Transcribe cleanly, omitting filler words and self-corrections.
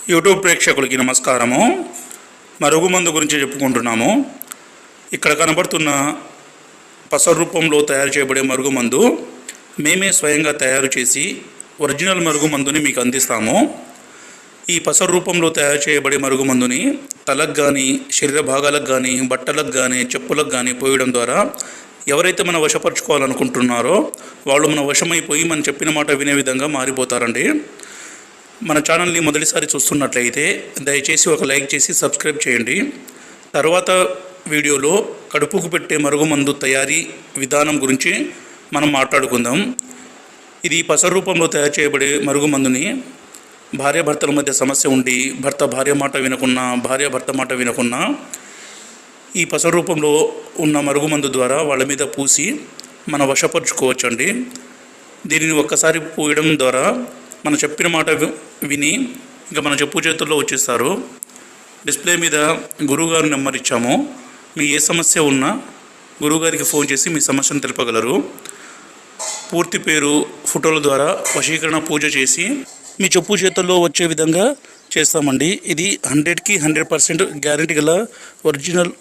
YouTube ప్రేక్షకులకి నమస్కారము. మరుగుమందు గురించి చెప్పుకుంటున్నాము. ఇక్కడ కనబడుతున్న పసరు రూపంలో తయారు చేయబడే మరుగుమందు మేమే స్వయంగా తయారు చేసి ఒరిజినల్ మరుగుమందుని మీకు అందిస్తాము. ఈ పసరు రూపంలో తయారు చేయబడే మరుగుమందుని తలకు కానీ, శరీర భాగాలకు కానీ, బట్టలకు కానీ, చెప్పులకు కానీ పోయడం ద్వారా ఎవరైతే మనం వశపరచుకోవాలనుకుంటున్నారో వాళ్ళు మన వశమైపోయి మనం చెప్పిన మాట వినే విధంగా మారిపోతారండి. మన ఛానల్ని మొదటిసారి చూస్తున్నట్లయితే దయచేసి ఒక లైక్ చేసి సబ్స్క్రైబ్ చేయండి. తర్వాత వీడియోలో కడుపుకు పెట్టే మరుగుమందు తయారీ విధానం గురించి మనం మాట్లాడుకుందాం. ఇది పసరు రూపంలో తయారు చేయబడే మరుగుమందుని భార్యాభర్తల మధ్య సమస్య ఉండి భర్త భార్య మాట వినకున్నా, భార్య భర్త మాట వినకున్నా ఈ పసరు రూపంలో ఉన్న మరుగుమందు ద్వారా వాళ్ళ మీద పూసి మన వశపరుచుకోవచ్చండి. దీనిని ఒక్కసారి పూయడం ద్వారా మనం చెప్పిన మాట విని ఇంకా మన చెప్పు చేతుల్లో వచ్చేస్తారు. డిస్ప్లే మీద గురువుగారు నెంబర్ ఇచ్చాము. మీ ఏ సమస్య ఉన్నా గురువుగారికి ఫోన్ చేసి మీ సమస్యను తెలుపగలరు. పూర్తి పేరు, ఫోటోల ద్వారా వశీకరణ పూజ చేసి మీ చెప్పు చేతుల్లో వచ్చే విధంగా చేస్తామండి. ఇది 100కి 100% గ్యారెంటీ గల ఒరిజినల్